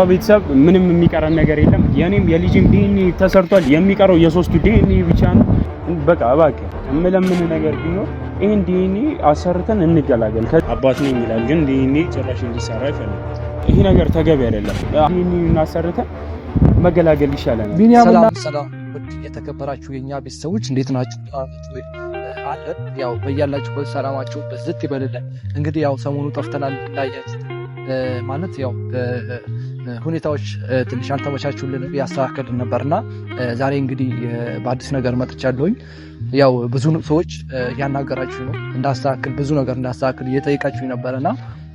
ቤተሰብ ምንም የሚቀረን ነገር የለም። የኔም የልጅም ዲኤንኤ ተሰርቷል። የሚቀረው የሶስቱ ዲኤንኤ ብቻ ነው። በቃ እባክህ የምለምን ነገር ቢኖር ይሄን ዲኤንኤ አሰርተን እንገላገል። አባት ነኝ ይላል ግን ዲኤንኤ ጭራሽ እንዲሰራ ይፈልጋል። ይሄ ነገር ተገቢ አይደለም። ዲኤንኤ አሰርተን መገላገል ይሻላል። ሰላም ውድ የተከበራችሁ የኛ ቤተሰቦች እንዴት ናችሁ? አለን ያው በያላችሁበት ሰላማችሁ በዝት ይበልልን። እንግዲህ ያው ሰሞኑ ጠፍተናል እንዳያችሁት ማለት ያው ሁኔታዎች ትንሽ አልተመቻቹልንም ያስተካከልን ነበርና ዛሬ እንግዲህ በአዲስ ነገር መጥቻለሁኝ። ያው ብዙ ሰዎች ያናገራችሁ ነው እንዳስተካክል ብዙ ነገር እንዳስተካክል እየጠየቃችሁ ነበርና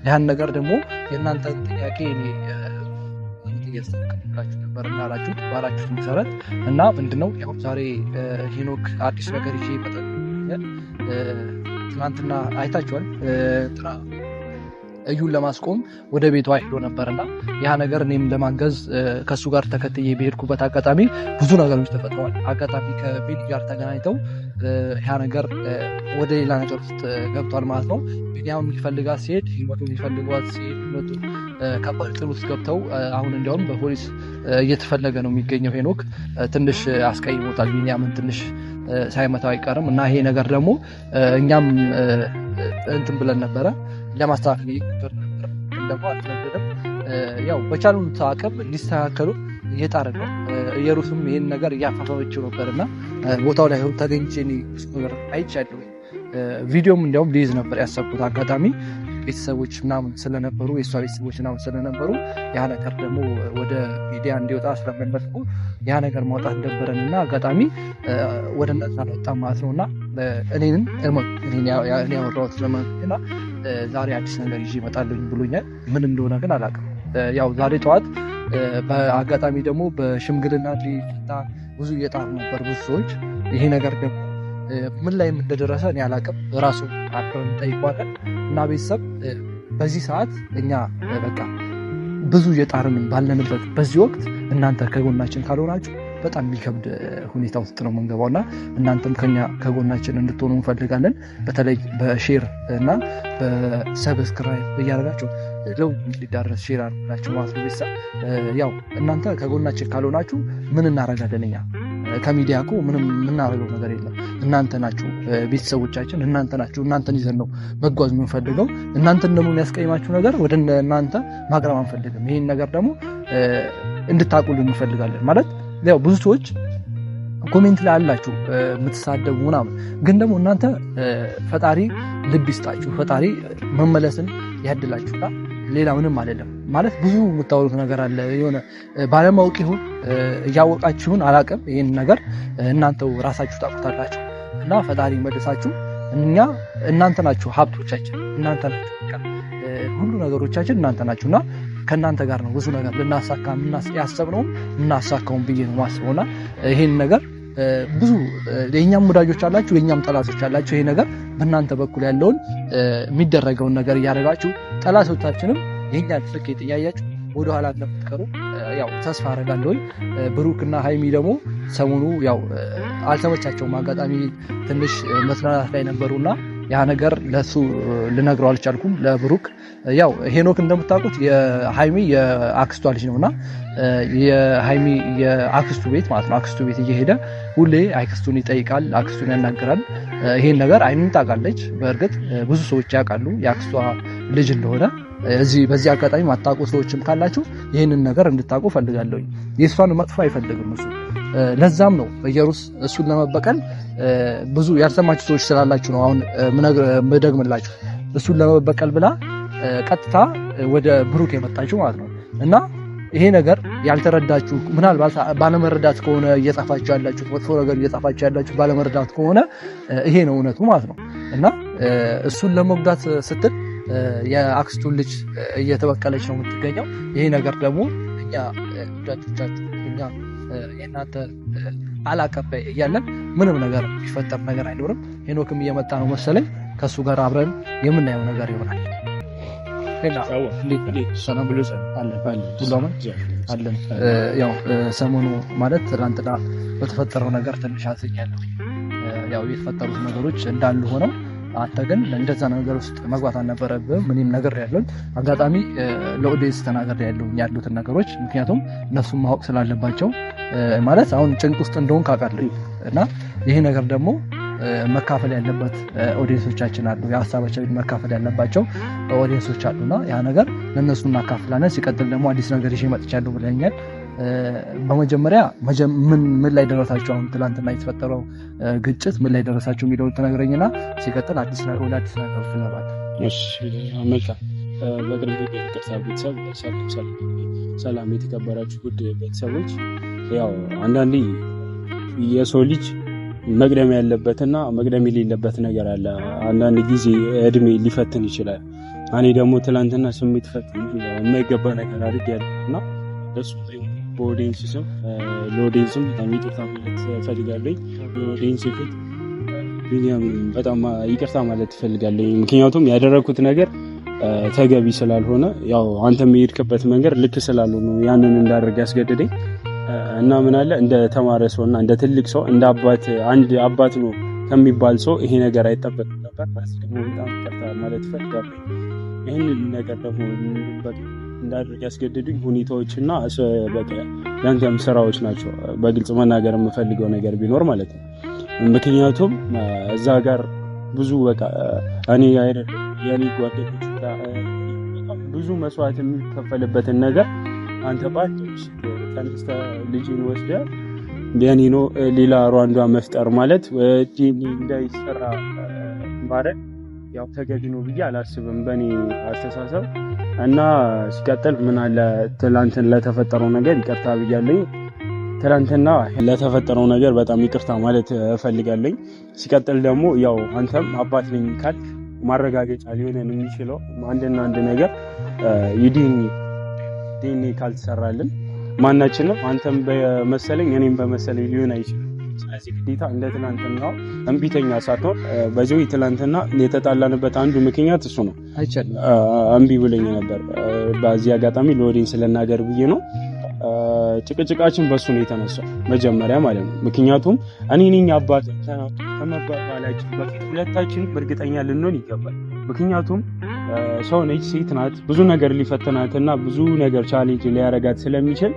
ያን ነገር ደግሞ የእናንተ ጥያቄ እኔ እያስተካከልኩላችሁ ነበርና ባላችሁት መሰረት እና ምንድነው ያው ዛሬ ሄኖክ አዲስ ነገር ይዤ መጥቻለሁ። ትናንትና አይታችኋል እዩን ለማስቆም ወደ ቤቷ ሄዶ ነበርና ያ ነገር እኔም ለማንገዝ ከሱ ጋር ተከትዬ በሄድኩበት አጋጣሚ ብዙ ነገሮች ተፈጥረዋል። አጋጣሚ ከቤት ጋር ተገናኝተው ያ ነገር ወደ ሌላ ነገር ውስጥ ገብቷል ማለት ነው። ቢኒያም የሚፈልጋት ሲሄድ ሂሞቱን የሚፈልጓት ሲሄድ ሁለቱ ከባድ ጥል ውስጥ ገብተው አሁን እንዲያውም በፖሊስ እየተፈለገ ነው የሚገኘው። ሄኖክ ትንሽ አስቀይሞታል ቢኒያምን ትንሽ ሳይመታው አይቀርም እና ይሄ ነገር ደግሞ እኛም እንትን ብለን ነበረ ለማስተካከል ይቅር ነበር ደግሞ አልተነገረም። ያው በቻሉን አቅም ሊስተካከሉ እየጣርን ነው። ኢየሩስም ይሄን ነገር እያፋፋመችው ነበርና ቦታው ላይ ተገኝቼ እኔ ነገር አይቻለሁ። ቪዲዮም እንዲያውም ሊይዝ ነበር ያሰብኩት አጋጣሚ ቤተሰቦች ምናምን ስለነበሩ የእሷ ቤተሰቦች ምናምን ስለነበሩ ያ ነገር ደግሞ ወደ ሚዲያ እንዲወጣ ስለመለጥኩ ያ ነገር ማውጣት ነበረንና አጋጣሚ ወደ እነዛ ወጣ ማለት ነውና እኔን ያወራሁት ለማንና ዛሬ አዲስ ነገር ይዤ እመጣለሁ ብሎኛል። ምን እንደሆነ ግን አላውቅም። ያው ዛሬ ጠዋት በአጋጣሚ ደግሞ በሽምግልና ሊጣ ብዙ እየጣሩ ነበር ብዙ ሰዎች። ይሄ ነገር ደግሞ ምን ላይ እንደደረሰ እኔ አላውቅም። ራሱ አብረን ጠይቋለን እና ቤተሰብ በዚህ ሰዓት እኛ በቃ ብዙ እየጣርን ባለንበት በዚህ ወቅት እናንተ ከጎናችን ካልሆናችሁ በጣም የሚከብድ ሁኔታ ውስጥ ነው የምንገባውና እናንተም ከጎናችን እንድትሆኑ እንፈልጋለን። በተለይ በሼር እና በሰብስክራይብ እያደረጋችሁ ለው እንዲዳረስ ሼር አድርጋችሁ ማለት ነው። ቤተሰብ ያው እናንተ ከጎናችን ካልሆናችሁ ምን እናደርጋለን? እኛ ከሚዲያ እኮ ምንም የምናደርገው ነገር የለም። እናንተ ናችሁ ቤተሰቦቻችን፣ እናንተ ናችሁ። እናንተን ይዘን ነው መጓዝ የምንፈልገው። እናንተን ደግሞ የሚያስቀይማችሁ ነገር ወደ እናንተ ማቅረብ አንፈልግም። ይህን ነገር ደግሞ እንድታቁልን እንፈልጋለን ማለት ያው ብዙ ሰዎች ኮሜንት ላይ አላችሁ የምትሳደቡ ምናምን፣ ግን ደግሞ እናንተ ፈጣሪ ልብ ይስጣችሁ፣ ፈጣሪ መመለስን ያድላችሁና ሌላ ምንም አይደለም። ማለት ብዙ የምታወሩት ነገር አለ የሆነ ባለማወቅ ይሁን እያወቃችሁ ይሁን አላውቅም። ይህን ነገር እናንተው ራሳችሁ ታውቁታላችሁ እና ፈጣሪ መልሳችሁ። እኛ እናንተ ናችሁ ሀብቶቻችን፣ እናንተ ናችሁ ሁሉ ነገሮቻችን እናንተ ናችሁና ከእናንተ ጋር ነው ብዙ ነገር ልናሳካ ያሰብነውም እናሳካውን ብዬ ነው ማስበውና ይሄን ነገር ብዙ የኛም ወዳጆች አላችሁ የኛም ጠላቶች አላችሁ። ይሄ ነገር በእናንተ በኩል ያለውን የሚደረገውን ነገር እያደረጋችሁ ጠላቶቻችንም የኛን ስኬት እያያችሁ ወደኋላ እንደምትቀሩ ያው ተስፋ አደርጋለሁ። ብሩክና ሃይሚ ደግሞ ሰሞኑ ያው አልተመቻቸውም። አጋጣሚ ትንሽ መስናናት ላይ ነበሩና ያ ነገር ለሱ ልነግረው አልቻልኩም ለብሩክ። ያው ሄኖክ እንደምታውቁት የሃይሚ የአክስቷ ልጅ ነውና የሃይሚ የአክስቱ ቤት ማለት ነው። አክስቱ ቤት እየሄደ ሁሌ አክስቱን ይጠይቃል፣ አክስቱን ያናገራል። ይሄን ነገር አይምን ታውቃለች። በእርግጥ ብዙ ሰዎች ያውቃሉ የአክስቷ ልጅ እንደሆነ። በዚህ አጋጣሚ ማታውቁ ሰዎችም ካላችሁ ይህንን ነገር እንድታውቁ ፈልጋለሁ። የእሷን መጥፎ አይፈልግም እሱ። ለዛም ነው ኢየሩስ እሱን ለመበቀል ብዙ ያልሰማችሁ ሰዎች ስላላችሁ ነው አሁን ምደግምላችሁ። እሱን ለመበቀል ብላ ቀጥታ ወደ ብሩክ የመጣችሁ ማለት ነው። እና ይሄ ነገር ያልተረዳችሁ ምናልባት ባለመረዳት ከሆነ እየጻፋችሁ ያላችሁ መጥፎ ነገር እየጻፋችሁ ያላችሁ ባለመረዳት ከሆነ ይሄ ነው እውነቱ ማለት ነው። እና እሱን ለመጉዳት ስትል የአክስቱን ልጅ እየተበቀለች ነው የምትገኘው። ይሄ ነገር ደግሞ እኛ ወዳጆቻችሁ እኛ የእናንተ አላቀባይ እያለን ምንም ነገር የሚፈጠር ነገር አይኖርም። ሄኖክም እየመጣ ነው መሰለኝ። ከእሱ ጋር አብረን የምናየው ነገር ይሆናል። አለን ያው ሰሞኑ ማለት ትናንትና በተፈጠረው ነገር ትንሽ አዝኛለሁ። ያው የተፈጠሩት ነገሮች እንዳሉ ሆነው አንተ ግን እንደዛ ነገር ውስጥ መግባት አልነበረብህም። ምንም ነገር ያለውን አጋጣሚ ለኦዲየንስ ተናገር ያሉትን ነገሮች ምክንያቱም እነሱም ማወቅ ስላለባቸው ማለት አሁን ጭንቅ ውስጥ እንደሆን ካውቃለሁ እና ይሄ ነገር ደግሞ መካፈል ያለበት ኦዲየንሶቻችን አሉ፣ የሀሳባቸውን መካፈል ያለባቸው ኦዲየንሶች አሉና ያ ነገር ለነሱ እናካፍላለን። ሲቀጥል ደግሞ አዲስ ነገር ይዤ መጥቻለሁ ብለኛል። በመጀመሪያ ምን ላይ ደረሳችሁ? አሁን ትላንትና የተፈጠረው ግጭት ምን ላይ ደረሳችሁ የሚለውን ተነግረኝና ሲቀጥል አዲስ ነገር ይገባል። እሺ መልካም። በቅርብ ይቅርታ ቤተሰብ ሰላም የተከበራችሁ ውድ ቤተሰቦች፣ ያው አንዳንዴ የሰው ልጅ መቅደም ያለበትና መቅደም የሌለበት ነገር አለ። አንዳንድ ጊዜ እድሜ ሊፈትን ይችላል። እኔ ደግሞ ትላንትና ስሜት ፈትን የማይገባ ነገር አድርጌያለሁና ለሱ በኦዲየንስም ለኦዲየንስም በጣም ይቅርታ ማለት ፈልጋለሁ። ለኦዲየንስ ፊት ቢኒያም በጣም ይቅርታ ማለት ፈልጋለሁ። ምክንያቱም ያደረኩት ነገር ተገቢ ስላልሆነ ያው አንተ የሄድክበት መንገድ ልክ ስላልሆነ ያንን እንዳደርግ ያስገደደኝ እና ምን አለ እንደ ተማረ ሰውና እንደ ትልቅ ሰው እንደ አባት አንድ አባት ነው ከሚባል ሰው ይሄ ነገር አይጠበቅም ነበር። ደግሞ በጣም ይቅርታ ማለት ፈልጋለሁ። ይሄን ነገር ደግሞ እንዳደርግ ያስገደዱኝ ሁኔታዎችና በቃ ያንተም ስራዎች ናቸው። በግልጽ መናገር የምፈልገው ነገር ቢኖር ማለት ነው። ምክንያቱም እዛ ጋር ብዙ በቃ እኔ አይደል የኔ ጓደኞች ብዙ መስዋዕት የሚከፈልበትን ነገር አንተ ባንቺ ተንስተ ልጅን ወስደ ቢያኒኖ ሌላ ሩዋንዳ መፍጠር ማለት ወዲ እንዳይሰራ ማለት ያው ተገቢ ነው ብዬ አላስብም በኔ አስተሳሰብ። እና ሲቀጥል ምን አለ ትላንትና ለተፈጠረው ነገር ይቅርታ ብያለሁ። ትላንትና ለተፈጠረው ነገር በጣም ይቅርታ ማለት እፈልጋለሁ። ሲቀጥል ደግሞ ያው አንተም አባት ነኝ ካል ማረጋገጫ ሊሆነን የሚችለው አንድና አንድ ነገር ዲኤንኤ ካልተሰራልን ማናችንም አንተም በመሰለኝ እኔም በመሰለኝ ሊሆን አይችልም። ስለዚህ ግዴታ እንደ ትናንትናው እምቢተኛ ሳትሆን በዚሁ ትናንትና የተጣላንበት አንዱ ምክንያት እሱ ነው። አይቻልም እምቢ ብለኝ ነበር። በዚህ አጋጣሚ ለኦዲየንስ ስለናገር ብዬ ነው። ጭቅጭቃችን በሱ ነው የተነሳው መጀመሪያ ማለት ነው። ምክንያቱም እኔ ነኝ አባት ከመባባላችን በፊት ሁለታችን በእርግጠኛ ልንሆን ይገባል። ምክንያቱም ሰው ነች፣ ሴት ናት፣ ብዙ ነገር ሊፈተናትና ብዙ ነገር ቻሌንጅ ሊያረጋት ስለሚችል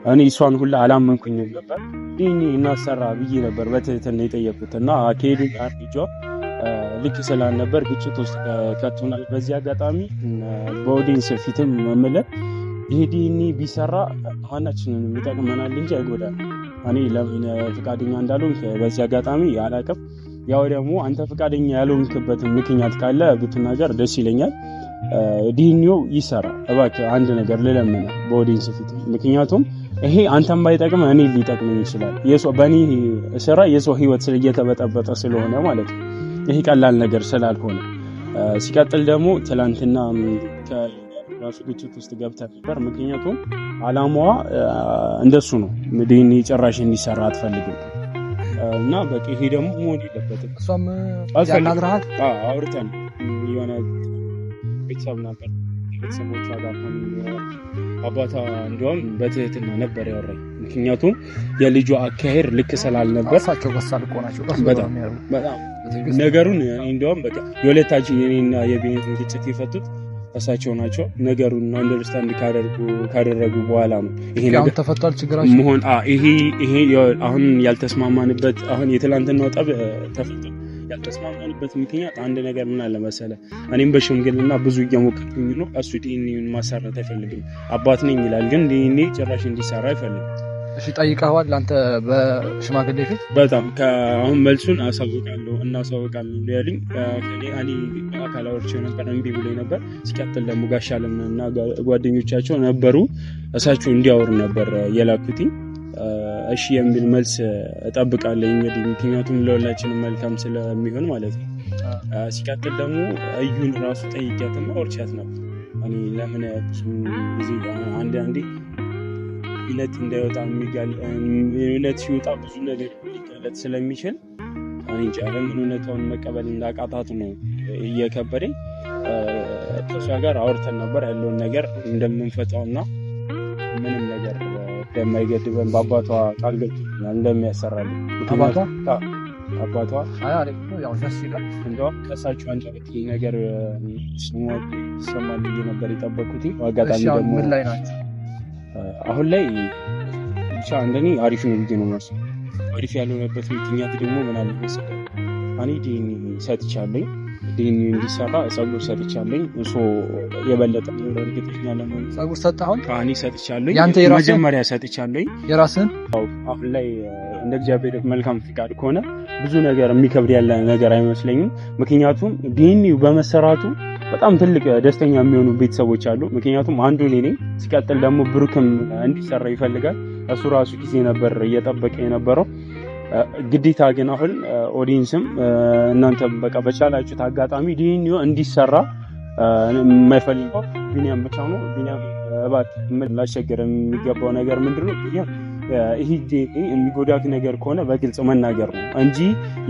እኔ እሷን ሁላ አላመንኩኝም ነበር። ዲኒ እናሰራ ብዬ ነበር በትህትና የጠየቁትና አካሄዱ አርጆ ልክ ስላልነበር ግጭት ውስጥ ከቱናል። በዚህ አጋጣሚ በኦዲየንስ ፊትም መመለስ ይሄ ዲኒ ቢሰራ ማናችንን ይጠቅመናል እንጂ አይጎዳም። እኔ ለምን ፍቃደኛ እንዳልሆንክ በዚህ አጋጣሚ አላውቅም። ያው ደግሞ አንተ ፍቃደኛ ያልሆንክበትን ምክንያት ካለ ብትናገር ደስ ይለኛል። ዲኒው ይሰራ እባክህ፣ አንድ ነገር ልለምንህ በኦዲየንስ ፊት። ምክንያቱም ይሄ አንተም ባይጠቅም እኔ ሊጠቅመኝ ይችላል። በእኔ ስራ የሰው ህይወት እየተበጠበጠ ስለሆነ ማለት ነው። ይሄ ቀላል ነገር ስላልሆነ ሲቀጥል ደግሞ ትላንትና ራሱ ግጭት ውስጥ ገብታ ነበር። ምክንያቱም አላማዋ እንደሱ ነው። ዲኒ ጭራሽ እንዲሰራ አትፈልግም እና በቃ ይሄ ደግሞ መሆን የለበትም። እሷም ያናግረሃል? አውርተን የሆነ ቤተሰብ ነበር ቤተሰቦቿ ጋር አባቷ እንዲያውም በትህትና ነበር ያወራኝ። ምክንያቱም የልጇ አካሄድ ልክ ስላልነበር እሳቸው በሳል እኮ ናቸው። በጣም ነገሩን እንዲያውም በቃ የሁለታችን የኔና የቤት ግጭት የፈቱት እሳቸው ናቸው። ነገሩን አንደርስታንድ ካደረጉ በኋላ ነው ይሄ ነገር ተፈቷል። ችግራችን መሆን ይሄ አሁን ያልተስማማንበት አሁን የትላንትናው ጠብ ተፈቷል። ያልተስማማንበት ምክንያት አንድ ነገር ምን አለ መሰለህ፣ እኔም በሽምግልና ብዙ እየሞከርኩኝ ነው። እሱ ዲኤንኤን ማሰራት አይፈልግም። አባት ነኝ ይላል፣ ግን ዲኤንኤ ጭራሽ እንዲሰራ አይፈልግም። እሺ ጠይቀዋል አንተ በሽማግሌ ፊት? በጣም አሁን መልሱን እናሳውቃለሁ ያለኝ እኔ አካላዎቻቸው ነበር እምቢ ብሎ ነበር። ሲቀጥል ደግሞ ጋሻለምና ጓደኞቻቸው ነበሩ፣ እሳቸው እንዲያወሩ ነበር የላኩትኝ። እሺ የሚል መልስ እጠብቃለሁ እንግዲህ፣ ምክንያቱም ለሁላችንም መልካም ስለሚሆን ማለት ነው። ሲቀጥል ደግሞ እዩን ራሱ ጠይቂያትና ወርቻት ነበር። እኔ ለምን ብዙ ጊዜ አንዳንዴ እውነት እንዳይወጣ እውነት ሲወጣ ብዙ ነገር ሊቀለጥ ስለሚችል እኔ ጫለም እውነታውን መቀበል እንዳቃታት ነው እየከበደኝ። ከሷ ጋር አውርተን ነበር ያለውን ነገር እንደምንፈታውና ምንም ነገር እንደማይገድበን በአባቷ ቃል ገብቶልኛል እንደሚያሰራልኝ። አባቷ ያው ደስ ይላል። እንደውም ከእሳቸው አንደበት ነገር ይሰማል ብዬ ነበር የጠበኩት። አጋጣሚ ደግሞ ምን ላይ ናቸው አሁን ላይ? ብቻ እንደኔ አሪፍ ነው ብዬ ነው የማስበው። አሪፍ ያልሆነበት ምክንያት ደግሞ ምን አለ መሰለህ፣ እኔ ዲኤንኤ ሰጥቻለሁ፣ ዲኤንኤ እንዲሰራ ጸጉር ሰጥቻለሁ። እሱ የበለጠ እርግጠኛ ለመሆን ጸጉር ሰጥተሃል? እኔ ሰጥቻለሁ፣ መጀመሪያ ሰጥቻለሁ። የራስህን አሁን ላይ እንደ እግዚአብሔር መልካም ፍቃድ ከሆነ ብዙ ነገር የሚከብድ ያለ ነገር አይመስለኝም። ምክንያቱም ዲኤንኤው በመሰራቱ በጣም ትልቅ ደስተኛ የሚሆኑ ቤተሰቦች አሉ። ምክንያቱም አንዱ እኔ ነኝ። ሲቀጥል ደግሞ ብሩክም እንዲሰራ ይፈልጋል። እሱ ራሱ ጊዜ ነበር እየጠበቀ የነበረው። ግዴታ ግን አሁን ኦዲየንስም እናንተም በቃ በቻላችሁት አጋጣሚ ዲኤንኤው እንዲሰራ የማይፈልገው ቢኒያም ብቻ ነው። ቢኒያም እባክህ ላስቸግር የሚገባው ነገር ምንድነው? ቢኒያም ይሄ የሚጎዳት ነገር ከሆነ በግልጽ መናገር ነው እንጂ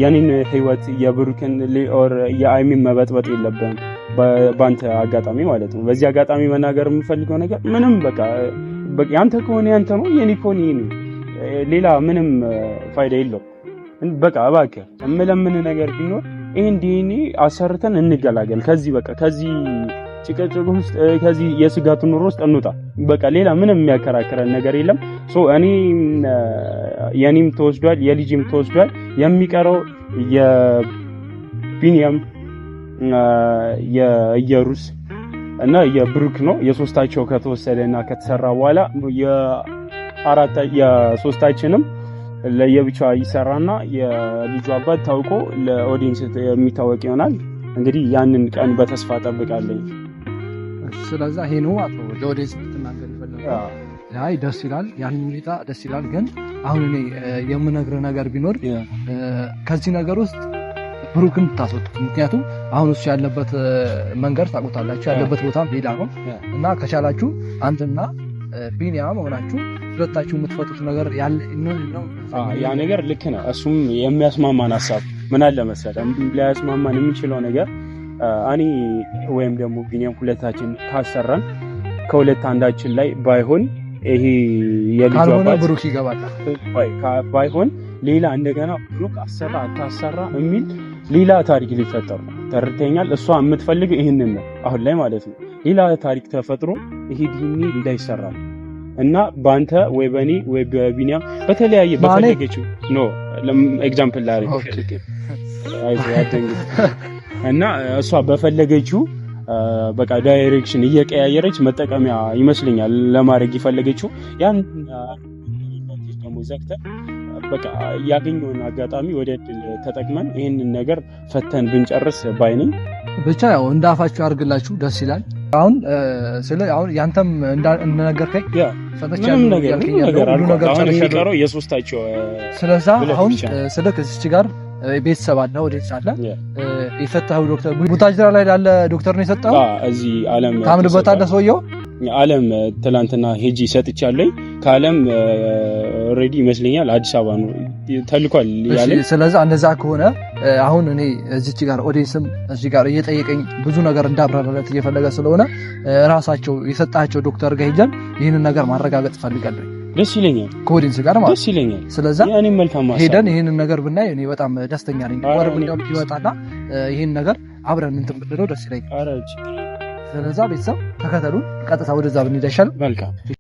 ያንን ህይወት የብሩክን ኦር የአይሚን መበጥበጥ የለብህም። በአንተ አጋጣሚ ማለት ነው። በዚህ አጋጣሚ መናገር የምፈልገው ነገር ምንም በቃ ያንተ ከሆነ ያንተ ነው፣ የኔ ከሆነ የኔ፣ ሌላ ምንም ፋይዳ የለውም። በቃ እባክህ እምለምን ነገር ቢኖር ይሄን ዲኤንኤ አሰርተን እንገላገል። ከዚህ በቃ ከዚህ ጭቅጭቅ ውስጥ ከዚህ የስጋቱ ኑሮ ውስጥ እንውጣ። በቃ ሌላ ምንም የሚያከራክረን ነገር የለም። እኔ የኔም ተወስዷል፣ የልጅም ተወስዷል። የሚቀረው የቢኒያም የኢየሩስ እና የብሩክ ነው። የሶስታቸው ከተወሰደና ከተሰራ በኋላ የሶስታችንም ለየብቻ ይሰራና የልጁ አባት ታውቆ ለኦዲየንስ የሚታወቅ ይሆናል። እንግዲህ ያንን ቀን በተስፋ ጠብቃለሁ። ስለዛ ይሄ ነው አቶ ለኦዲየንስ ልትናገር ይፈልጋል። አይ ደስ ይላል፣ ያን ሁኔታ ደስ ይላል። ግን አሁን እኔ የምነግርህ ነገር ቢኖር ከዚህ ነገር ውስጥ ብሩክን ታስወጡት። ምክንያቱም አሁን እሱ ያለበት መንገድ ታውቁታላችሁ፣ ያለበት ቦታም ሌላ ነው እና ከቻላችሁ አንተና ቢኒያም ሆናችሁ ሁለታችሁ የምትፈቱት ነገር ያለ ነው። ያ ነገር ልክ ነው። እሱም የሚያስማማን ሀሳብ ምን አለ መሰለህ፣ ሊያስማማን የሚችለው ነገር እኔ ወይም ደግሞ ቢኒያም ሁለታችን ካሰራን ከሁለት አንዳችን ላይ ባይሆን ይሄ የልጅ አባት ብሩክ ይገባል ባይሆን ሌላ እንደገና ብሩክ አሰራ አታሰራ የሚል ሌላ ታሪክ ሊፈጠር ነው። ተርተኛል። እሷ የምትፈልገው ይሄንን ነው አሁን ላይ ማለት ነው። ሌላ ታሪክ ተፈጥሮ ይሄ ዲኤንኤ እንዳይሰራ እና ባንተ ወይ በኔ ወይ በቢኒያም በተለያየ በፈለገችው ኤግዛምፕል ላይ እና እሷ በፈለገችው በቃ ዳይሬክሽን እየቀያየረች መጠቀሚያ ይመስለኛል ለማድረግ የፈለገችው ያን ደግሞ ዘግተን በቃ ያገኘውን አጋጣሚ ወደ ድል ተጠቅመን ይህንን ነገር ፈተን ብንጨርስ ባይነኝ። ብቻ ያው እንዳፋችሁ ያርግላችሁ፣ ደስ ይላል። አሁን ያንተም እንደነገርከኝ ምንም ነገር አልቀረው የሶስታቸው። ስለዛ አሁን ስለ ከዚች ጋር ቤተሰብ አለ ወደዚህ አለ የፈታው ዶክተር ቡታጅራ ላይ ያለ ዶክተር ነው የሰጠው። እዚህ ዓለም ታምንበታለህ ሰውየው? ዓለም ትላንትና ሄጂ ሰጥቻለሁ። ከዓለም ኦሬዲ ይመስለኛል አዲስ አበባ ነው ተልኳል ያለ። ስለዚህ እንደዛ ከሆነ አሁን እኔ እዚች ጋር ኦዲየንስም እዚህ ጋር እየጠየቀኝ ብዙ ነገር እንዳብራራለት እየፈለገ ስለሆነ ራሳቸው የሰጣቸው ዶክተር ጋር ሄጀን ይህንን ነገር ማረጋገጥ ፈልጋለሁ። ደስ ይለኛል፣ ከኦዲየንስ ጋር ማለት ደስ ይለኛል። ስለዚህ ያኔ መልካም ሄደን ይህንን ነገር ብናይ እኔ በጣም ደስተኛ ነኝ። ወርም እንደው ይወጣና ይህን ነገር አብረን እንትን ብንለው ደስ ይለኛል። ስለዚህ ቤተሰብ ተከተሉን፣ ቀጥታ ወደዛ ብንሄድ ይሻላል። መልካም